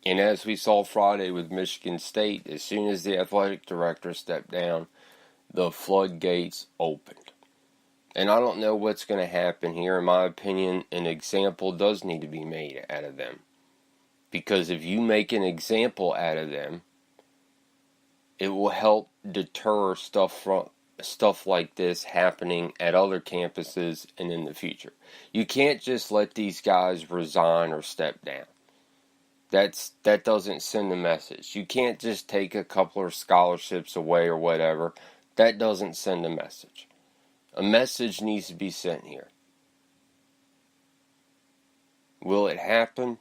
And as we saw Friday with Michigan State, as soon as the athletic director stepped down, the floodgates opened. And I don't know what's going to happen here. In my opinion, an example does need to be made out of them. Because if you make an example out of them, it will help deter stuff like this happening at other campuses and in the future. You can't just let these guys resign or step down. That doesn't send a message. You can't just take a couple of scholarships away or whatever. That doesn't send a message. A message needs to be sent here. Will it happen?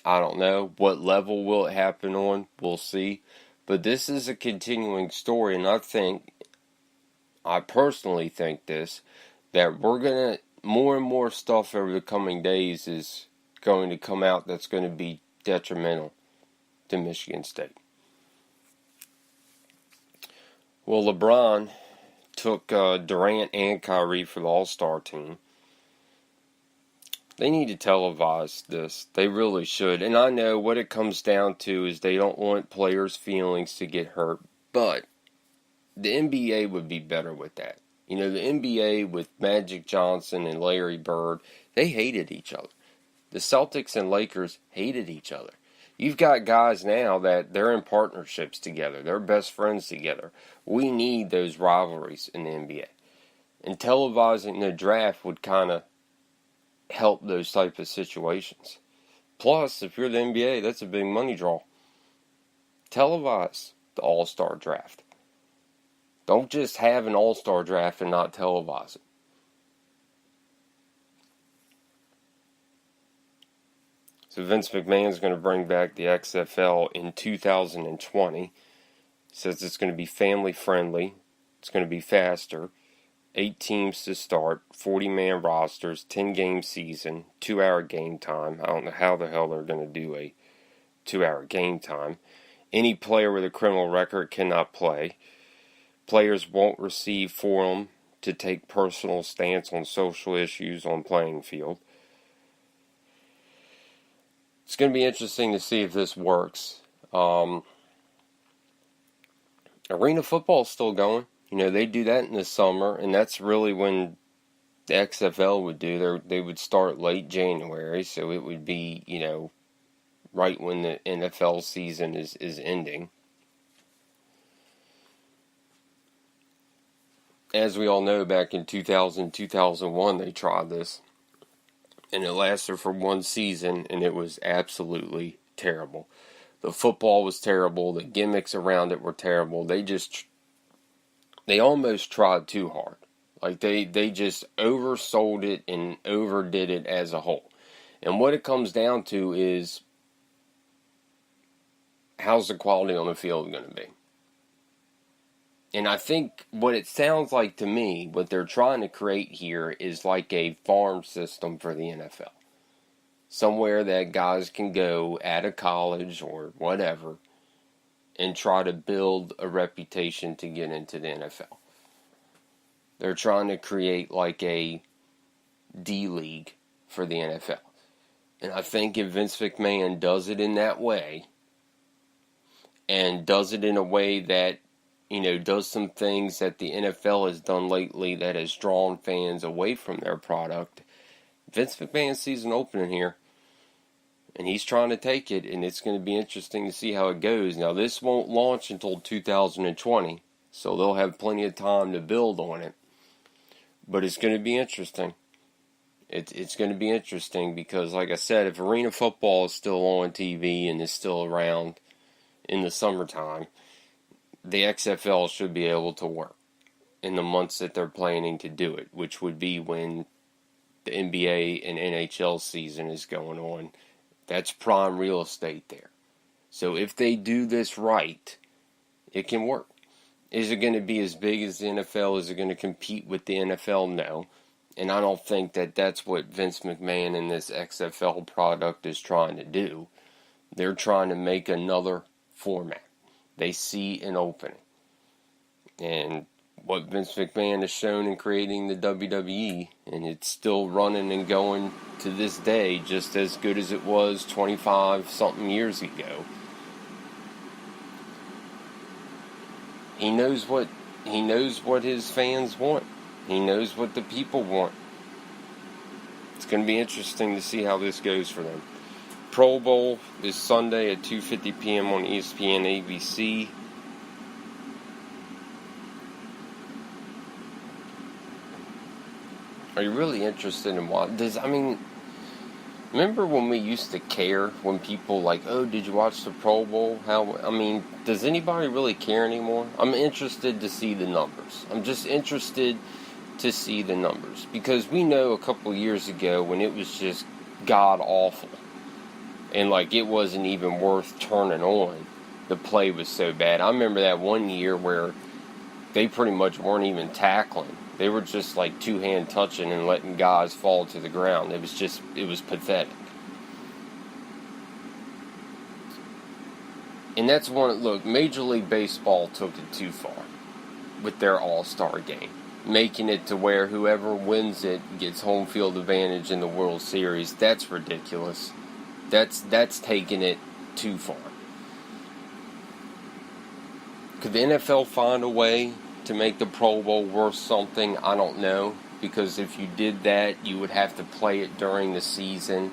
I don't know. What level will it happen on? We'll see. But this is a continuing story, and I personally think that we're going to, more and more stuff over the coming days is going to come out that's going to be detrimental to Michigan State. Well, LeBron took Durant and Kyrie for the All-Star team. They need to televise this. They really should. And I know what it comes down to is they don't want players' feelings to get hurt. But the NBA would be better with that. You know, the NBA with Magic Johnson and Larry Bird, they hated each other. The Celtics and Lakers hated each other. You've got guys now that they're in partnerships together. They're best friends together. We need those rivalries in the NBA. And televising the draft would kind of help those type of situations. Plus, if you're the NBA, that's a big money draw. Televise the All-Star draft. Don't just have an All-Star draft and not televise it. So Vince McMahon is going to bring back the XFL in 2020. He says it's going to be family friendly. It's going to be faster. 8 teams to start, 40-man rosters, 10-game season, 2-hour game time. I don't know how the hell they're going to do a 2-hour game time. Any player with a criminal record cannot play. Players won't receive forum to take personal stance on social issues on playing field. It's going to be interesting to see if this works. Arena football is still going. You know, they do that in the summer, and that's really when the XFL would do. They would start late January, so it would be, you know, right when the NFL season is ending. As we all know, back in 2000, 2001, they tried this, and it lasted for one season, and it was absolutely terrible. The football was terrible. The gimmicks around it were terrible. They almost tried too hard. Like, they just oversold it and overdid it as a whole. And what it comes down to is, how's the quality on the field going to be? And I think what it sounds like to me, what they're trying to create here is like a farm system for the NFL. Somewhere that guys can go out of college or whatever and try to build a reputation to get into the NFL. They're trying to create like a D-League for the NFL. And I think if Vince McMahon does it in that way, and does it in a way that, you know, does some things that the NFL has done lately that has drawn fans away from their product, Vince McMahon sees an opening here. And he's trying to take it, and it's going to be interesting to see how it goes. Now, this won't launch until 2020, so they'll have plenty of time to build on it. But it's going to be interesting. It's going to be interesting because, like I said, if arena football is still on TV and is still around in the summertime, the XFL should be able to work in the months that they're planning to do it, which would be when the NBA and NHL season is going on. That's prime real estate there. So if they do this right, it can work. Is it going to be as big as the NFL? Is it going to compete with the NFL? No. And I don't think that that's what Vince McMahon and this XFL product is trying to do. They're trying to make another format. They see an opening. And what Vince McMahon has shown in creating the WWE, and it's still running and going to this day just as good as it was 25-something years ago. He knows what his fans want. He knows what the people want. It's going to be interesting to see how this goes for them. Pro Bowl is Sunday at 2:50 p.m. on ESPN ABC. Are you really interested in what? Remember when we used to care when people like, oh, did you watch the Pro Bowl? Does anybody really care anymore? I'm interested to see the numbers. I'm just interested to see the numbers. Because we know a couple years ago when it was just god-awful. And it wasn't even worth turning on. The play was so bad. I remember that one year where they pretty much weren't even tackling. They were just two-hand touching and letting guys fall to the ground. It was pathetic. And that's Major League Baseball took it too far with their All-Star game, making it to where whoever wins it gets home field advantage in the World Series. That's ridiculous. That's taking it too far. Could the NFL find a way to make the Pro Bowl worth something? I don't know, because if you did that, you would have to play it during the season,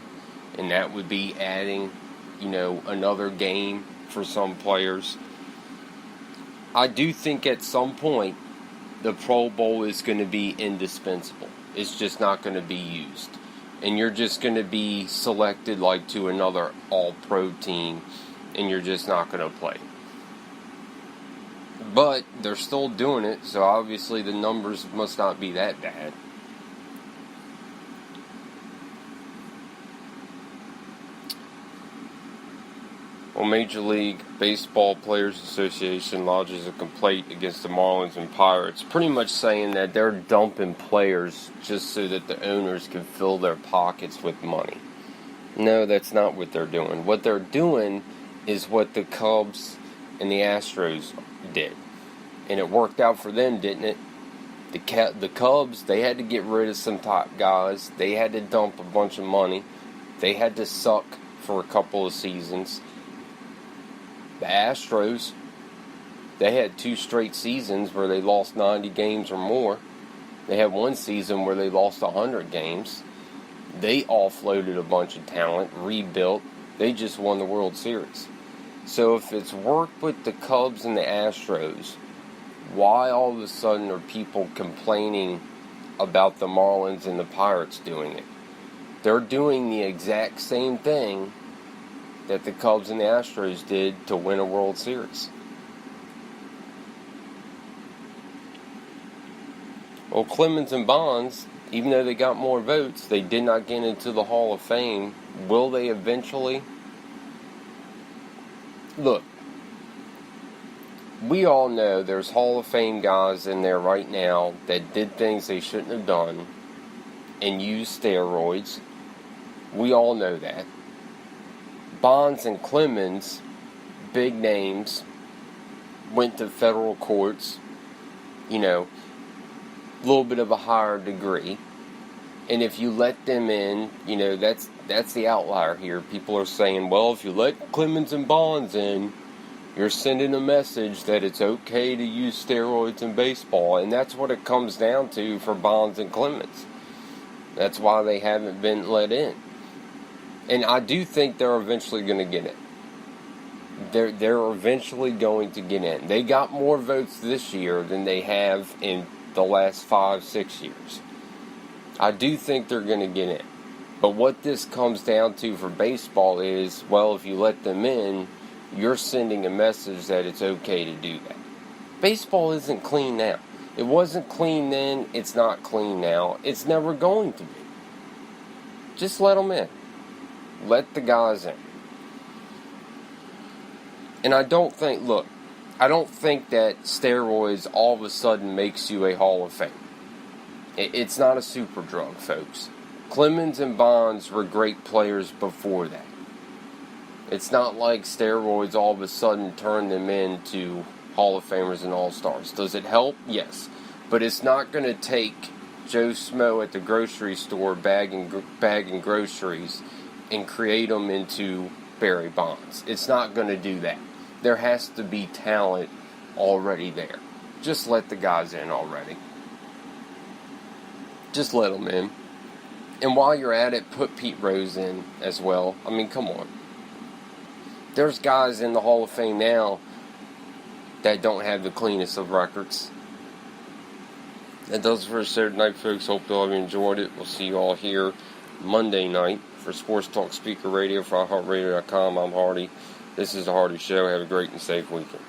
and that would be adding, another game for some players. I do think at some point the Pro Bowl is going to be indispensable. It's just not going to be used, and you're just going to be selected to another All-Pro team, and you're just not going to play. But they're still doing it, so obviously the numbers must not be that bad. Well, Major League Baseball Players Association lodges a complaint against the Marlins and Pirates, pretty much saying that they're dumping players just so that the owners can fill their pockets with money. No, that's not what they're doing. What they're doing is what the Cubs and the Astros did. And it worked out for them, didn't it? The Cubs, they had to get rid of some top guys. They had to dump a bunch of money. They had to suck for a couple of seasons. The Astros, they had 2 straight seasons where they lost 90 games or more. They had one season where they lost 100 games. They offloaded a bunch of talent, rebuilt. They just won the World Series. So if it's worked with the Cubs and the Astros, why all of a sudden are people complaining about the Marlins and the Pirates doing it? They're doing the exact same thing that the Cubs and the Astros did to win a World Series. Well, Clemens and Bonds, even though they got more votes, they did not get into the Hall of Fame. Will they eventually? Look, we all know there's Hall of Fame guys in there right now that did things they shouldn't have done and used steroids. We all know that. Bonds and Clemens, big names, went to federal courts, a little bit of a higher degree. And if you let them in, that's the outlier here. People are saying, well, if you let Clemens and Bonds in, you're sending a message that it's okay to use steroids in baseball. And that's what it comes down to for Bonds and Clemens. That's why they haven't been let in. And I do think they're eventually going to get it. They're eventually going to get in. They got more votes this year than they have in the last 5-6 years. I do think they're going to get in. But what this comes down to for baseball is, well, if you let them in, you're sending a message that it's okay to do that. Baseball isn't clean now. It wasn't clean then. It's not clean now. It's never going to be. Just let them in. Let the guys in. And I don't think that steroids all of a sudden makes you a Hall of Fame. It's not a super drug, folks. Clemens and Bonds were great players before that. It's not like steroids all of a sudden turned them into Hall of Famers and All-Stars. Does it help? Yes. But it's not going to take Joe Smo at the grocery store bagging groceries and create them into Barry Bonds. It's not going to do that. There has to be talent already there. Just let the guys in already. Just let them in. And while you're at it, put Pete Rose in as well. I mean, come on. There's guys in the Hall of Fame now that don't have the cleanest of records. That does it for Saturday night, folks. Hope you all have enjoyed it. We'll see you all here Monday night for Sports Talk Speaker Radio for iHeartRadio.com. I'm Hardy. This is The Hardy Show. Have a great and safe weekend.